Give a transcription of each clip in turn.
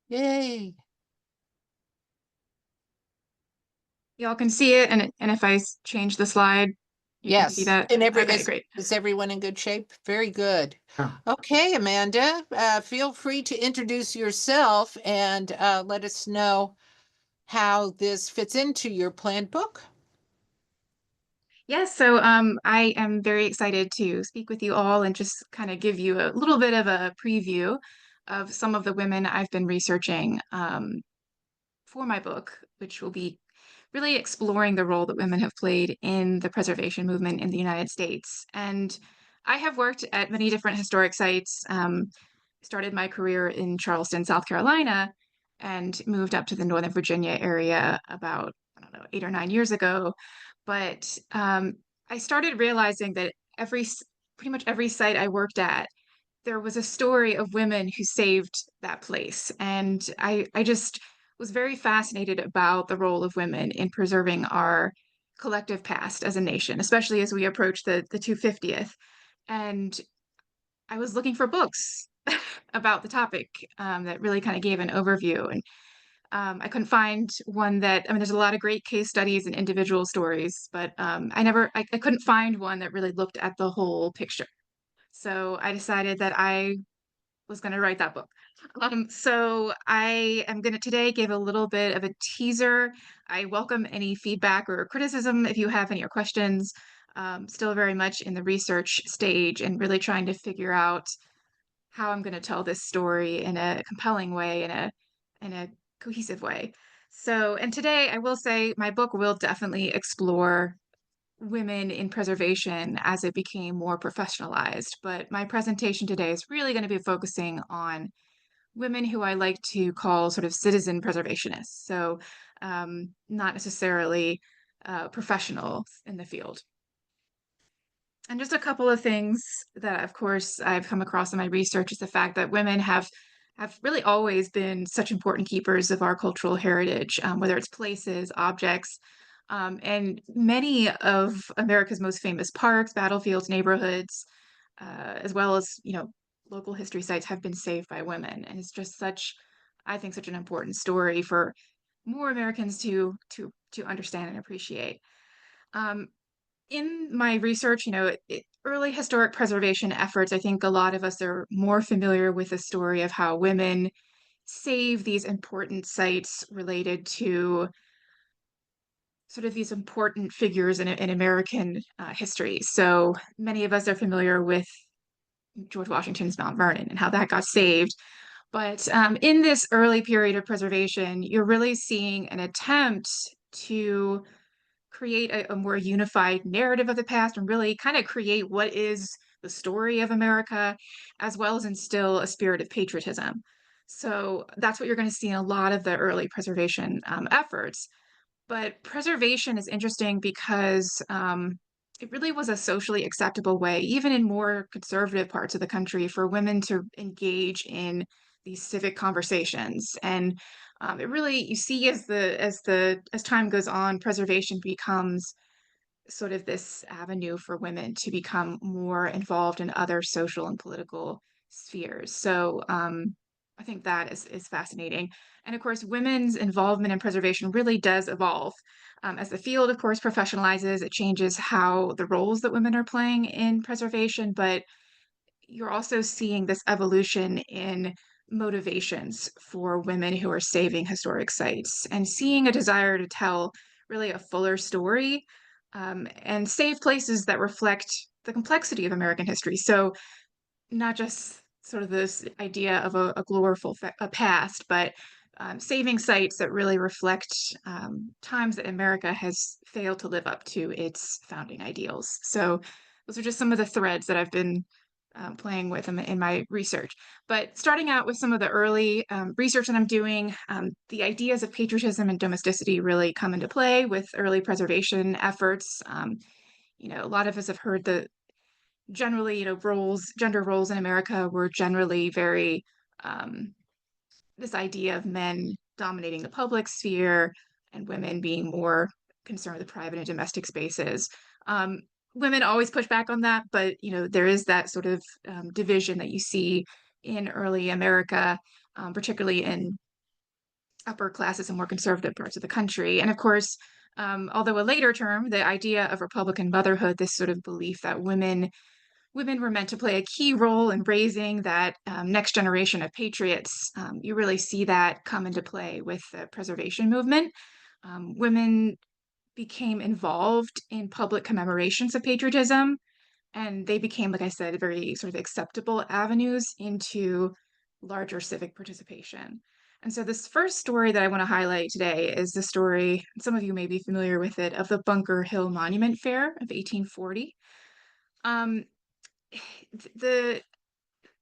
Yay. Y'all can see it, and if change the slide, you can see Yes. that. And every Okay, great. is everyone in good shape? Very good. Okay, Amanda, feel free to introduce yourself and let us know how this fits into your planned book. Yes, so I am very excited to speak with you all and just kind of give you a little bit of a preview of some of the women I've been researching for my book, which will be really exploring the role that women have played in the preservation movement in the United States. And I have worked at many different historic sites. Started my career in Charleston, South Carolina, and moved up to the Northern Virginia area about, I don't know, 8 or 9 years ago. But I started realizing that pretty much every site I worked at, there was a story of women who saved that place. And I just was very fascinated about the role of women in preserving our collective past as a nation, especially as we approach the 250th. And I was looking for books about the topic that really kind of gave an overview. And I couldn't find one that, I mean, there's a lot of great case studies and individual stories, but I couldn't find one that really looked at the whole picture. So I decided that I was going to write that book. So I am going to today give a little bit of a teaser. I welcome any feedback or criticism if you have any questions. Still very much in the research stage and really trying to figure out how I'm going to tell this story in a compelling way, in a cohesive way. So, and today I will say my book will definitely explore women in preservation as it became more professionalized. But my presentation today is really going to be focusing on women who I like to call sort of citizen preservationists. So, not necessarily professionals in the field. And just a couple of things that, of course, I've come across in my research is the fact that women have really always been such important keepers of our cultural heritage, whether it's places, objects, and many of America's most famous parks, battlefields, neighborhoods, as well as local history sites have been saved by women, and it's just such, I think, such an important story for more Americans to understand and appreciate. Um, in my research, early historic preservation efforts, I think a lot of us are more familiar with the story of how women save these important sites related to sort of these important figures in American history. So many of us are familiar with George Washington's Mount Vernon and how that got saved. But in this early period of preservation, you're really seeing an attempt to create a more unified narrative of the past and really kind of create what is the story of America, as well as instill a spirit of patriotism. So that's what you're going to see in a lot of the early preservation efforts. But preservation is interesting because it really was a socially acceptable way, even in more conservative parts of the country, for women to engage in these civic conversations. And it really, you see, as time goes on, preservation becomes sort of this avenue for women to become more involved in other social and political spheres. So I think that is fascinating. And of course, women's involvement in preservation really does evolve. As the field, of course, professionalizes, it changes how the roles that women are playing in preservation, but you're also seeing this evolution in motivations for women who are saving historic sites and seeing a desire to tell really a fuller story and save places that reflect the complexity of American history. So, not just sort of this idea of a glorified past, but saving sites that really reflect times that America has failed to live up to its founding ideals. So, those are just some of the threads that I've been playing with in my research. But starting out with some of the early research that I'm doing, the ideas of patriotism and domesticity really come into play with early preservation efforts. A lot of us have heard the generally, gender roles in America were generally very um, this idea of men dominating the public sphere and women being more concerned with the private and domestic spaces. Um, Women always push back on that, but there is that sort of division that you see in early America, particularly in upper classes and more conservative parts of the country. And of course, although a later term, the idea of Republican motherhood, this sort of belief that women were meant to play a key role in raising that next generation of patriots. You really see that come into play with the preservation movement. Women became involved in public commemorations of patriotism, and they became, like I said, very sort of acceptable avenues into larger civic participation. And so, this first story that I want to highlight today is the story, some of you may be familiar with it, of the Bunker Hill Monument Fair of 1840. Um, the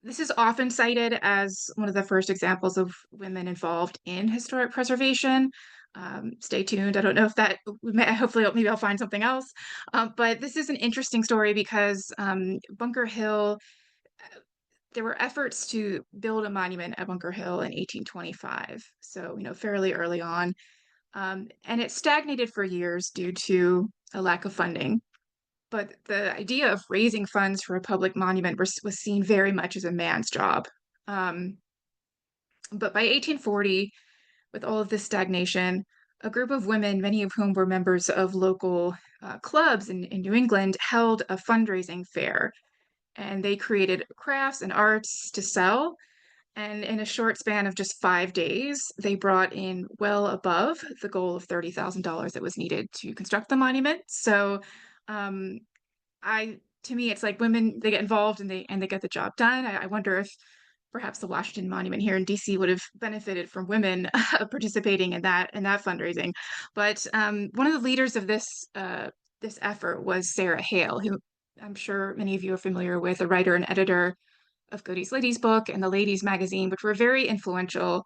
This is often cited as one of the first examples of women involved in historic preservation. Stay tuned. I don't know if that, hopefully, maybe I'll find something else. But this is an interesting story because Bunker Hill, there were efforts to build a monument at Bunker Hill in 1825. So, fairly early on. And it stagnated for years due to a lack of funding. But the idea of raising funds for a public monument was seen very much as a man's job. Um, but by 1840, with all of this stagnation, a group of women, many of whom were members of local clubs in New England, held a fundraising fair. And they created crafts and arts to sell. And in a short span of just 5 days, they brought in well above the goal of $30,000 that was needed to construct the monument. So um, to me, it's like women, they get involved and they get the job done. I wonder if perhaps the Washington Monument here in DC would have benefited from women participating in that fundraising. But one of the leaders of this effort was Sarah Hale, who I'm sure many of you are familiar with, a writer and editor of Godey's Ladies Book and the Ladies Magazine, which were very influential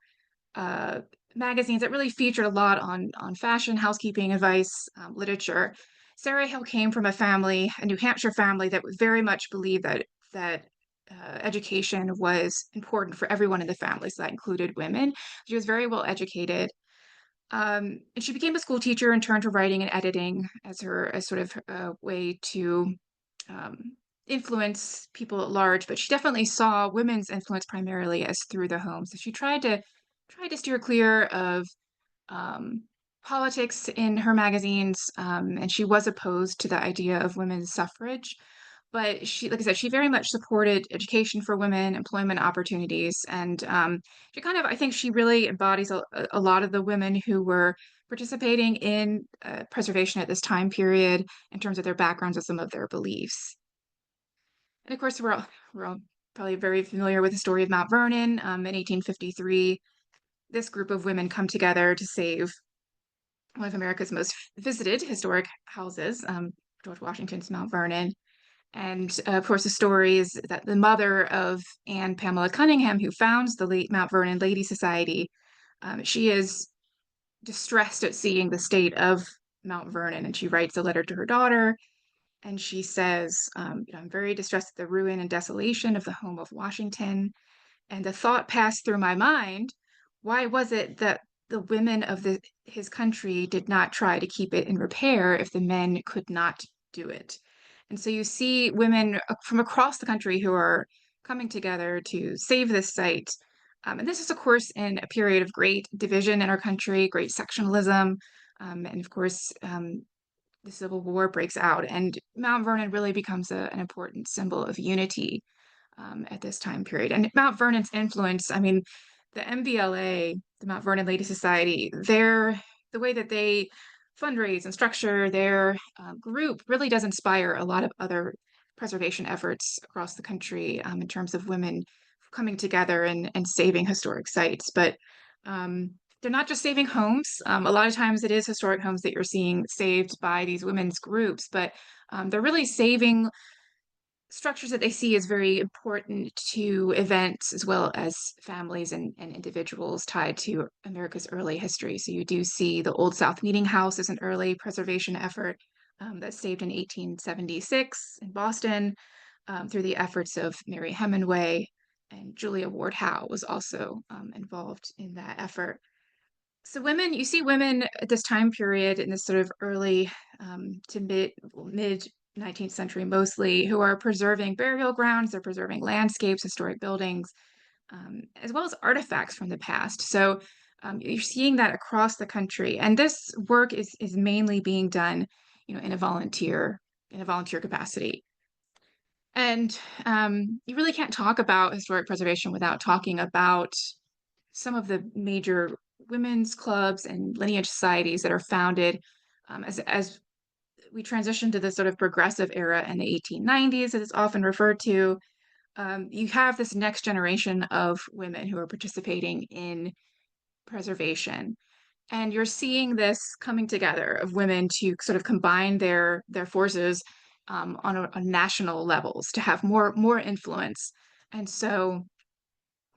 uh, magazines that really featured a lot on fashion, housekeeping advice, literature. Sarah Hill came from a New Hampshire family that very much believed that education was important for everyone in the family. So that included women. She was very well educated. And she became a school teacher and turned to writing and editing as sort of a way to um, influence people at large. But she definitely saw women's influence primarily as through the home. So she tried to steer clear of um, politics in her magazines, and she was opposed to the idea of women's suffrage. But she, like I said, she very much supported education for women, employment opportunities, and she kind of, I think, she really embodies a lot of the women who were participating in preservation at this time period in terms of their backgrounds and some of their beliefs. And of course, we're all probably very familiar with the story of Mount Vernon. In 1853, this group of women come together to save one of America's most visited historic houses, George Washington's Mount Vernon. And of course, the story is that the mother of Anne Pamela Cunningham, who founds the late Mount Vernon Lady Society, she is distressed at seeing the state of Mount Vernon, and she writes a letter to her daughter, and she says, "I'm very distressed at the ruin and desolation of the home of Washington. And the thought passed through my mind, why was it that the women of his country did not try to keep it in repair if the men could not do it?" And so you see women from across the country who are coming together to save this site. And this is, of course, in a period of great division in our country, great sectionalism. And of course, the Civil War breaks out, and Mount Vernon really becomes an important symbol of unity at this time period. And Mount Vernon's influence, I mean, the MVLA, the Mount Vernon Lady Society, the way that they fundraise and structure their group really does inspire a lot of other preservation efforts across the country in terms of women coming together and saving historic sites. But they're not just saving homes. A lot of times it is historic homes that you're seeing saved by these women's groups, but they're really saving structures that they see as very important to events as well as families and individuals tied to America's early history. So you do see the Old South Meeting House as an early preservation effort that saved in 1876 in Boston through the efforts of Mary Hemingway, and Julia Ward Howe was also involved in that effort. So you see women at this time period in this sort of early to mid 19th century mostly, who are preserving burial grounds, they're preserving landscapes, historic buildings, as well as artifacts from the past. So You're seeing that across the country, and this work is mainly being done, in a volunteer capacity. And you really can't talk about historic preservation without talking about some of the major women's clubs and lineage societies that are founded as we transition to this sort of progressive era in the 1890s, as it's often referred to. You have this next generation of women who are participating in preservation. And you're seeing this coming together of women to sort of combine their forces on national levels to have more influence. And so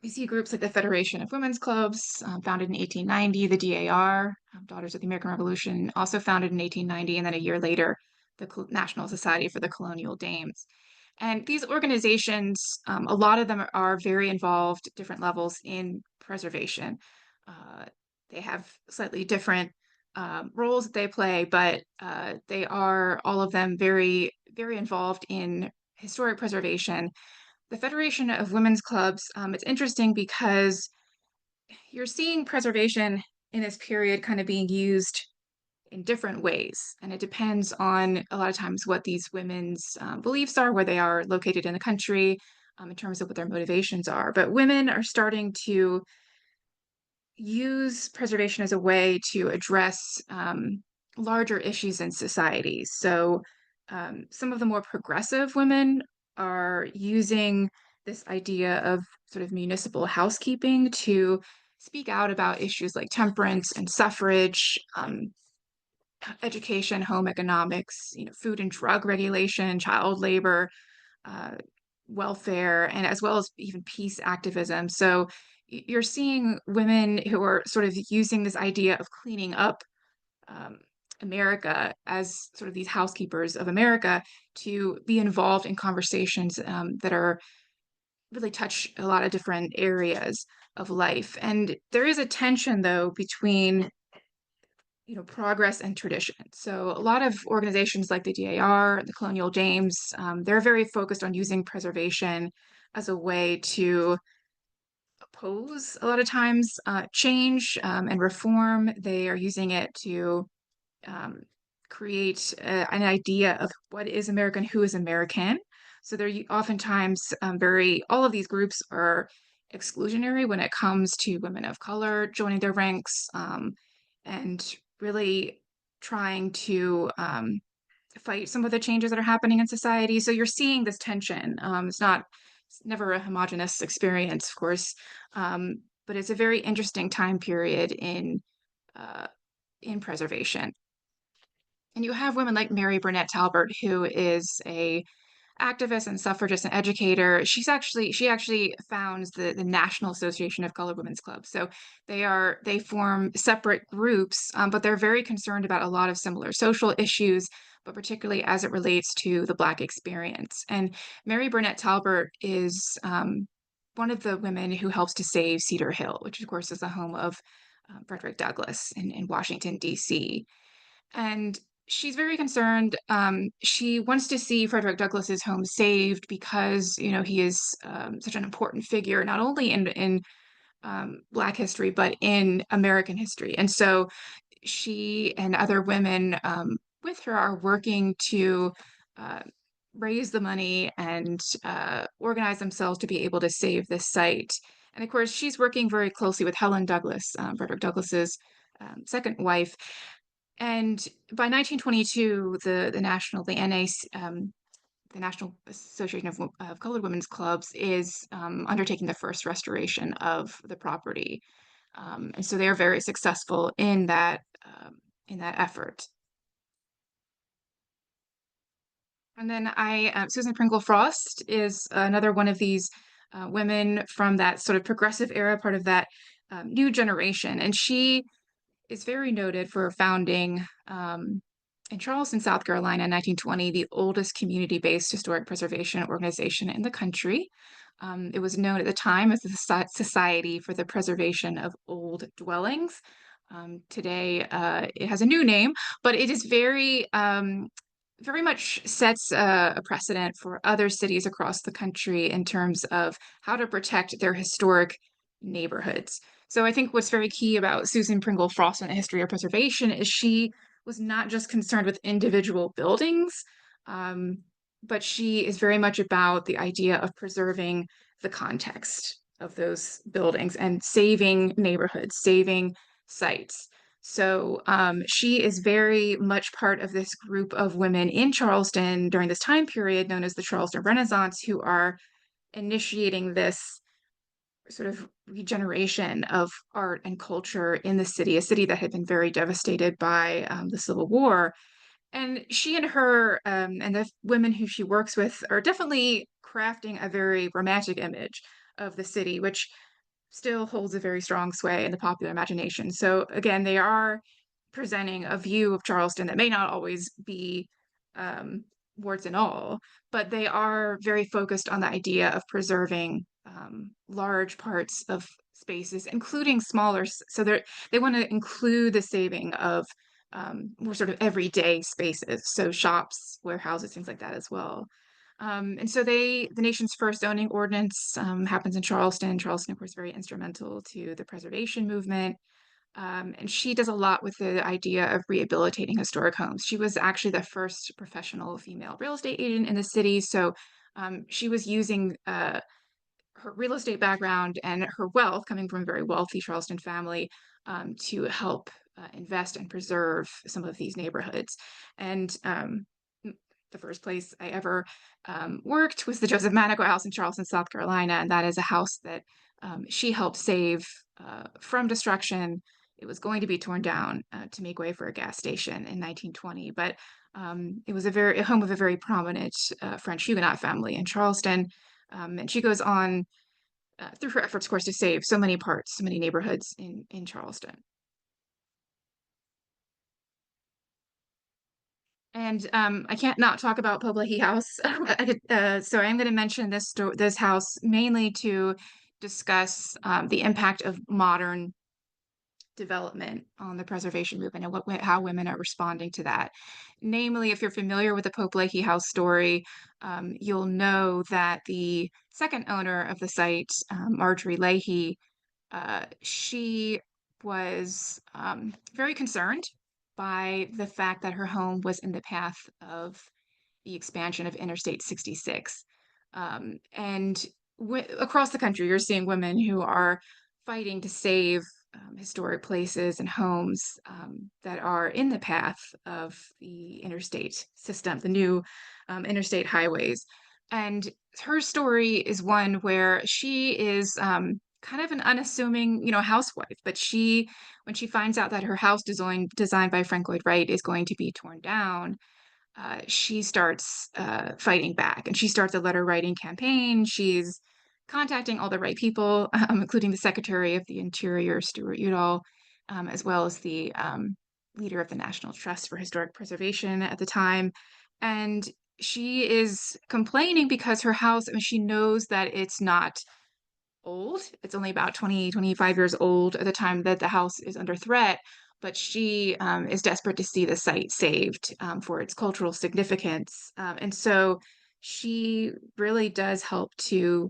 we see groups like the Federation of Women's Clubs, founded in 1890, the DAR, Daughters of the American Revolution, also founded in 1890, and then a year later, the National Society for the Colonial Dames. And these organizations, a lot of them are very involved at different levels in preservation. Uh, they have slightly different roles that they play, but they are all of them very, very involved in historic preservation. The Federation of Women's Clubs, it's interesting because you're seeing preservation in this period kind of being used in different ways. And it depends on a lot of times what these women's beliefs are, where they are located in the country, in terms of what their motivations are. But women are starting to use preservation as a way to address larger issues in society. So some of the more progressive women are using this idea of sort of municipal housekeeping to speak out about issues like temperance and suffrage, education, home economics, food and drug regulation, child labor, uh, welfare, and as well as even peace activism. So you're seeing women who are sort of using this idea of cleaning up um, America as sort of these housekeepers of America to be involved in conversations that are really touch a lot of different areas of life. And there is a tension, though, between progress and tradition. So a lot of organizations like the DAR, the Colonial Dames, they're very focused on using preservation as a way to oppose a lot of times change and reform. They are using it to um, create an idea of what is American, who is American. So they're oftentimes all of these groups are exclusionary when it comes to women of color joining their ranks, and really trying to fight some of the changes that are happening in society. So you're seeing this tension. It's never a homogenous experience, of course, but it's a very interesting time period uh, in preservation. And you have women like Mary Burnett Talbert, who is a activist and suffragist and educator. She actually founds the National Association of Colored Women's Clubs. So they form separate groups, but they're very concerned about a lot of similar social issues, but particularly as it relates to the Black experience. And Mary Burnett Talbert is one of the women who helps to save Cedar Hill, which of course is the home of Frederick Douglass in Washington, D.C. And she's very concerned. She wants to see Frederick Douglass's home saved because, he is such an important figure, not only in Black history, but in American history. And so she and other women with her are working to uh, raise the money and organize themselves to be able to save this site. And of course, she's working very closely with Helen Douglas, Frederick Douglass's second wife, and by 1922, the National Association of Colored Women's Clubs is undertaking the first restoration of the property, and so they are very successful in that effort. And then Susan Pringle Frost is another one of these women from that sort of progressive era, part of that new generation, and she is very noted for founding in Charleston, South Carolina in 1920, the oldest community-based historic preservation organization in the country. It was known at the time as the Society for the Preservation of Old Dwellings. Today, it has a new name, but it is very much sets a precedent for other cities across the country in terms of how to protect their historic neighborhoods. So I think what's very key about Susan Pringle Frost and the history of preservation is she was not just concerned with individual buildings, um, but she is very much about the idea of preserving the context of those buildings and saving neighborhoods, saving sites. So she is very much part of this group of women in Charleston during this time period known as the Charleston Renaissance, who are initiating this sort of regeneration of art and culture in the city, a city that had been very devastated by the Civil War. And she and her and the women who she works with are definitely crafting a very romantic image of the city, which still holds a very strong sway in the popular imagination. So again, they are presenting a view of Charleston that may not always be um, warts and all, but they are very focused on the idea of preserving large parts of spaces, including smaller. So they want to include the saving of more sort of everyday spaces, so shops, warehouses, things like that as well. And so the nation's first zoning ordinance happens in Charleston. Charleston, of course, very instrumental to the preservation movement. And she does a lot with the idea of rehabilitating historic homes. She was actually the first professional female real estate agent in the city. So she was using her real estate background and her wealth, coming from a very wealthy Charleston family, to help invest and preserve some of these neighborhoods. And the first place I ever worked was the Joseph Manago House in Charleston, South Carolina, and that is a house that she helped save from destruction. It was going to be torn down to make way for a gas station in 1920, but it was a home of a very prominent French Huguenot family in Charleston. And she goes on through her efforts, of course, to save so many parts, so many neighborhoods in Charleston. And I can't not talk about Pope Leahy House. So I'm going to mention this house mainly to discuss the impact of modern development on the preservation movement and how women are responding to that. Namely, if you're familiar with the Pope Leahy House story, you'll know that the second owner of the site, Marjorie Leahy, she was very concerned by the fact that her home was in the path of the expansion of Interstate 66. And across the country, you're seeing women who are fighting to save historic places and homes that are in the path of the interstate system, the new interstate highways. And her story is one where she is kind of an unassuming, housewife, but when she finds out that her house designed by Frank Lloyd Wright is going to be torn down, she starts fighting back, and she starts a letter writing campaign. She's contacting all the right people, including the Secretary of the Interior, Stuart Udall, as well as the leader of the National Trust for Historic Preservation at the time. And she is complaining because her house, I mean, she knows that it's not old. It's only about 20, 25 years old at the time that the house is under threat, but she is desperate to see the site saved for its cultural significance. And so she really does help to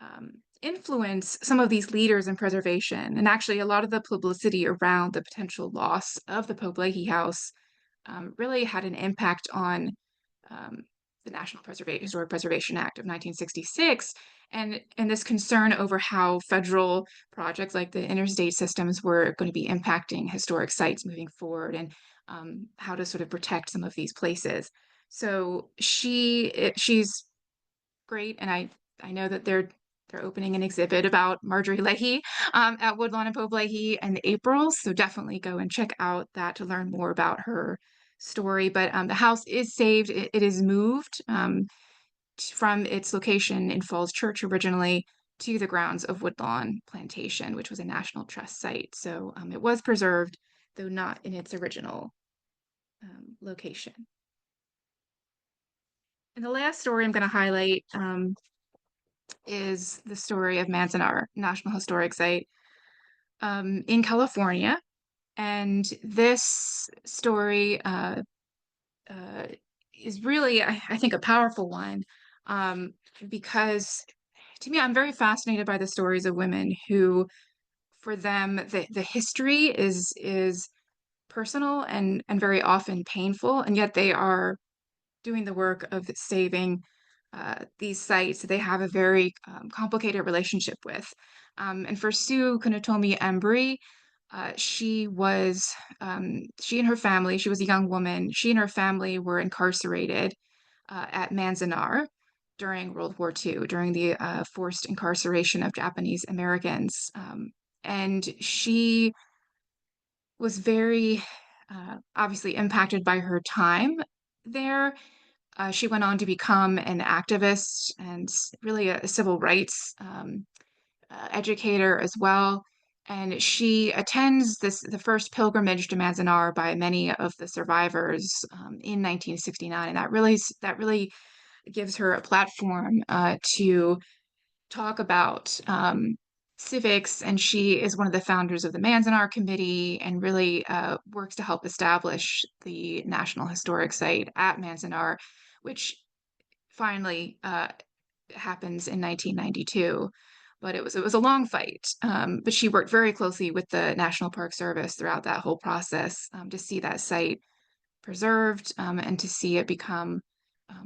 um, influence some of these leaders in preservation. And actually, a lot of the publicity around the potential loss of the Pope Leahy House really had an impact on um, the National Historic Preservation Act of 1966, and this concern over how federal projects like the interstate systems were going to be impacting historic sites moving forward, and how to sort of protect some of these places. So she's great, and I know that they're opening an exhibit about Marjorie Leahy at Woodlawn and Pope Leahy in April. So definitely go and check out that to learn more about her story. But the house is saved. It is moved from its location in Falls Church originally to the grounds of Woodlawn Plantation, which was a National Trust site. So it was preserved, though not in its original location. And the last story I'm going to highlight is the story of Manzanar National Historic Site in California. And this story uh, is really, I think, a powerful one because to me, I'm very fascinated by the stories of women who for them, the history is personal and very often painful, and yet they are doing the work of saving these sites they have a very complicated relationship with. And for Sue Kunotomi Embry, she and her family, she was a young woman, she and her family were incarcerated at Manzanar during World War II, during the forced incarceration of Japanese Americans. And she was very obviously impacted by her time there. She went on to become an activist and really a civil rights educator as well. And she attends the first pilgrimage to Manzanar by many of the survivors in 1969, and that really gives her a platform to talk about civics. And she is one of the founders of the Manzanar Committee and really works to help establish the National Historic Site at Manzanar, which finally happens in 1992. But it was a long fight. But she worked very closely with the National Park Service throughout that whole process to see that site preserved and to see it become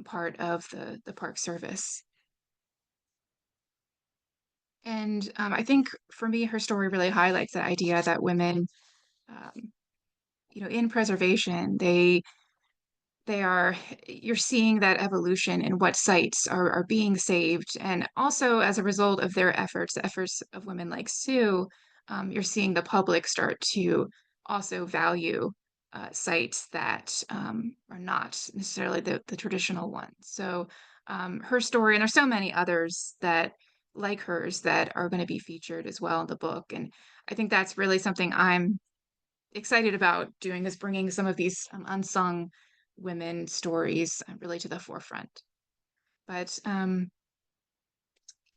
part of the Park Service. And I think for me, her story really highlights that idea that women, um, in preservation, they are you're seeing that evolution in what sites are being saved, and also as a result of their efforts, the efforts of women like Sue, you're seeing the public start to also value sites that are not necessarily the traditional ones. So her story, and there's so many others that like hers that are going to be featured as well in the book, and I think that's really something I'm excited about doing, is bringing some of these unsung women stories really to the forefront. But of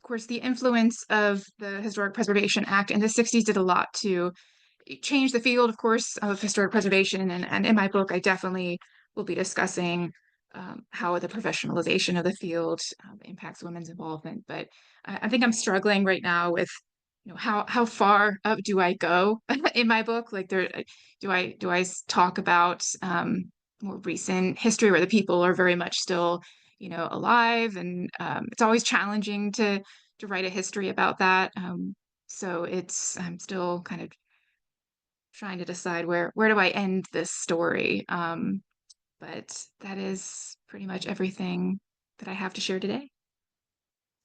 course, the influence of the Historic Preservation Act in the 60s did a lot to change the field, of course, of historic preservation. And in my book, I definitely will be discussing how the professionalization of the field impacts women's involvement. But I think I'm struggling right now with how far up do I go in my book? Like do I talk about more recent history where the people are very much still alive, and it's always challenging to write a history about that. So I'm still kind of trying to decide where do I end this story. But that is pretty much everything that I have to share today.